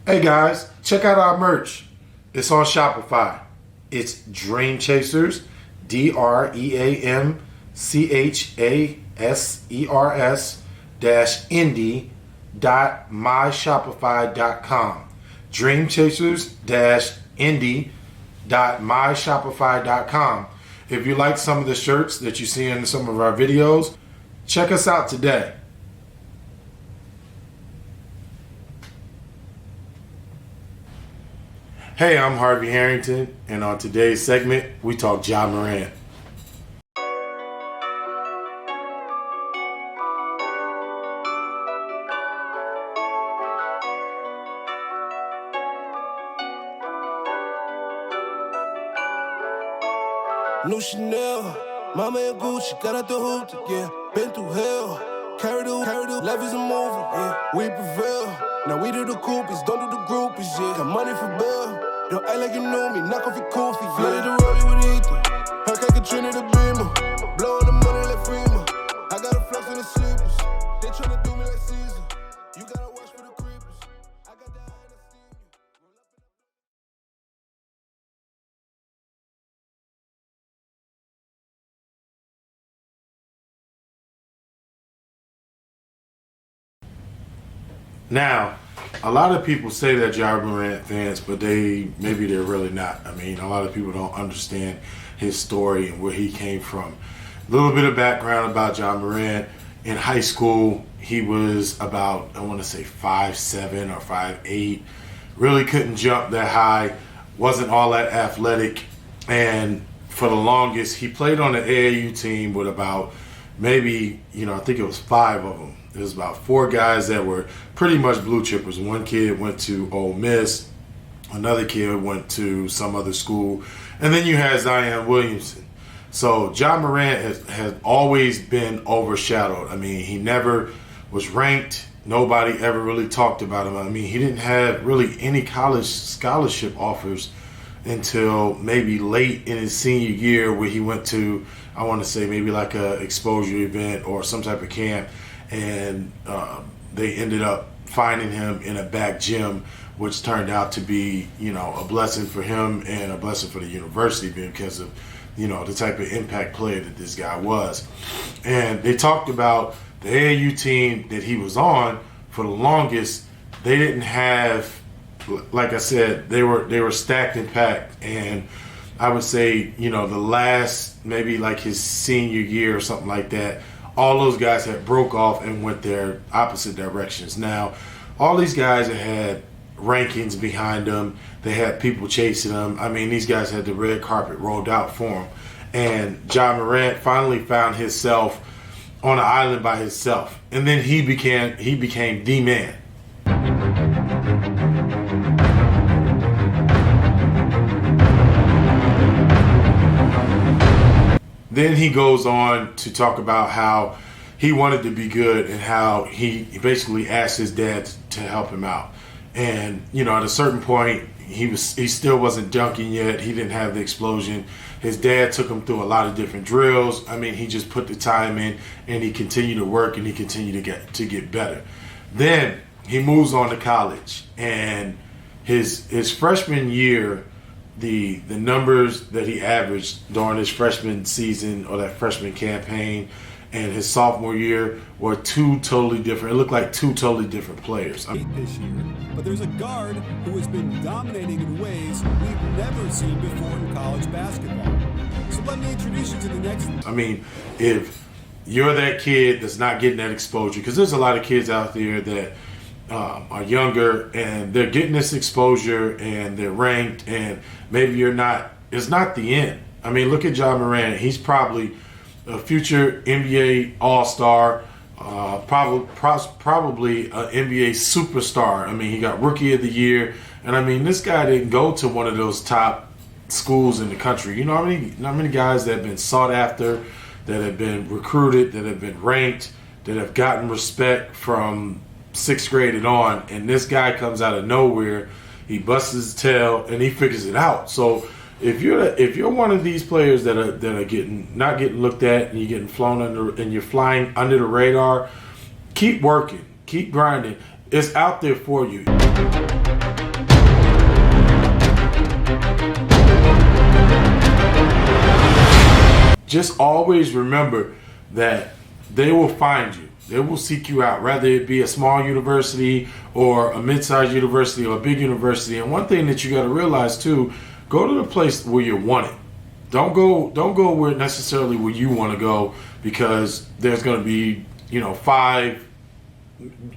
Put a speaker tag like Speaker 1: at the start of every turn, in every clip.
Speaker 1: Hey guys, check out our merch. It's on Shopify. It's Dreamchasers, DreamChasers -indie.myshopify.com. Dreamchasers-indie.myshopify.com. If you like some of the shirts that you see in some of our videos, check us out today. Hey, I'm Harvey Harrington, and on today's segment, we talk Ja Morant.
Speaker 2: New Chanel, Mama and Gucci, got out the hoop, yeah. Been through hell, carry the life is a movie, yeah. We prevail, now we do the coupies, don't do the groupies, yeah. Got money for bail, don't act like you know me, knock off your koofy, yeah. Flooded the rollie with Ethan, Hellcat Katrina the Beamer, blowing the money like Freeman. I got a flux in the sleepers, they tryna do me like Caesar. You gotta watch for the creepers, I got the eye to see you.
Speaker 1: Now, a lot of people say that Ja Morant fans, but maybe they're really not. I mean, a lot of people don't understand his story and where he came from. A little bit of background about Ja Morant. In high school, he was about, I want to say 5'7" or 5'8". Really couldn't jump that high. Wasn't all that athletic. And for the longest, he played on the AAU team with about maybe, I think it was 5 of them. There was about 4 guys that were pretty much blue chippers. One kid went to Ole Miss. Another kid went to some other school. And then you had Zion Williamson. So Ja Morant has always been overshadowed. I mean, he never was ranked. Nobody ever really talked about him. I mean, he didn't have really any college scholarship offers until maybe late in his senior year, where he went to, I want to say maybe like a exposure event or some type of camp. And they ended up finding him in a back gym, which turned out to be, a blessing for him and a blessing for the university because of, the type of impact player that this guy was. And they talked about the AAU team that he was on. For the longest, they didn't have, like I said, they were stacked and packed. And I would say, the last, maybe like his senior year or something like that, all those guys had broke off and went their opposite directions. Now, all these guys had rankings behind them. They had people chasing them. I mean, these guys had the red carpet rolled out for them. And Ja Morant finally found himself on an island by himself. And then he became the man. Then he goes on to talk about how he wanted to be good and how he basically asked his dad to help him out. And, at a certain point, he still wasn't dunking yet. He didn't have the explosion. His dad took him through a lot of different drills. I mean, he just put the time in and he continued to work and he continued to get better. Then he moves on to college, and his freshman year, the numbers that he averaged during his freshman season or that freshman campaign and his sophomore year were two totally different. It looked like two totally different players.
Speaker 3: This year, but there's a guard who has been dominating in ways we've never seen before in college basketball. So let me introduce you to the next.
Speaker 1: I mean, if you're that kid that's not getting that exposure, because there's a lot of kids out there that are younger and they're getting this exposure and they're ranked, and maybe you're not. It's not the end. I mean, look at Ja Morant. He's probably a future NBA All-Star, probably an NBA superstar. I mean, he got Rookie of the Year, and I mean, this guy didn't go to one of those top schools in the country. You know how many guys that have been sought after, that have been recruited, that have been ranked, that have gotten respect from 6th grade and on, and this guy comes out of nowhere, he busts his tail and he figures it out. So if you're one of these players that are not getting looked at, and you're getting flown under and you're flying under the radar, keep working, keep grinding. It's out there for you. just always remember that they will find you. They will seek you out, whether it be a small university or a mid-sized university or a big university. And one thing that you got to realize too, go to the place where you're wanted. Don't go where necessarily where you want to go, because there's going to be 5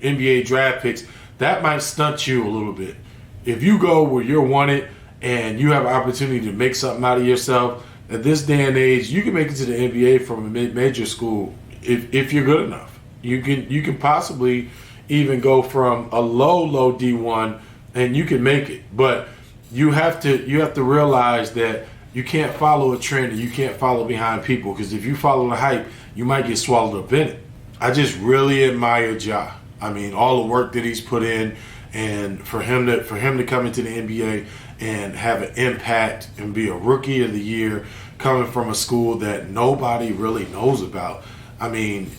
Speaker 1: NBA draft picks. That might stunt you a little bit. If you go where you're wanted and you have an opportunity to make something out of yourself, at this day and age, you can make it to the NBA from a major school if you're good enough. You can possibly even go from a low D1 and you can make it. But you have to realize that you can't follow a trend and you can't follow behind people, because if you follow the hype, you might get swallowed up in it. I just really admire Ja. I mean, all the work that he's put in, and for him to come into the NBA and have an impact and be a rookie of the year coming from a school that nobody really knows about. I mean,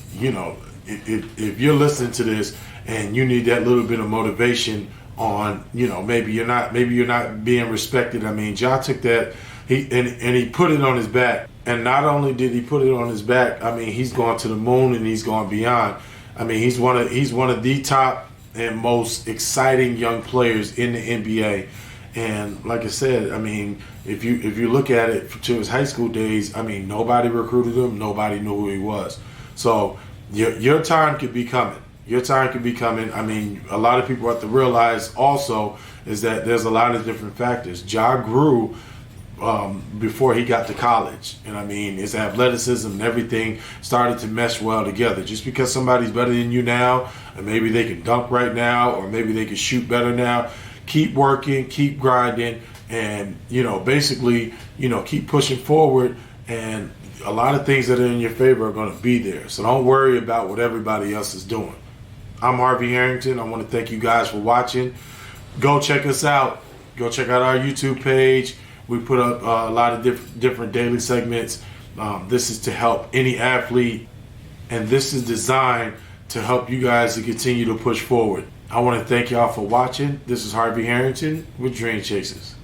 Speaker 1: if you're listening to this and you need that little bit of motivation on, maybe you're not being respected. I mean, Ja took that he put it on his back. And not only did he put it on his back, I mean, he's gone to the moon and he's gone beyond. I mean, he's one of the top and most exciting young players in the NBA. And like I said, I mean, if you look at it to his high school days, I mean, nobody recruited him, nobody knew who he was. So your time could be coming. Your time could be coming. I mean, a lot of people have to realize also is that there's a lot of different factors. Ja grew before he got to college. And I mean, his athleticism and everything started to mesh well together. Just because somebody's better than you now, and maybe they can dunk right now, or maybe they can shoot better now, keep working, keep grinding, and, basically, keep pushing forward. And a lot of things that are in your favor are going to be there. So don't worry about what everybody else is doing. I'm Harvey Harrington. I want to thank you guys for watching. Go check us out. Go check out our YouTube page. We put up a lot of different daily segments. This is to help any athlete, and this is designed to help you guys to continue to push forward. I want to thank y'all for watching. This is Harvey Harrington with Dreamchasers.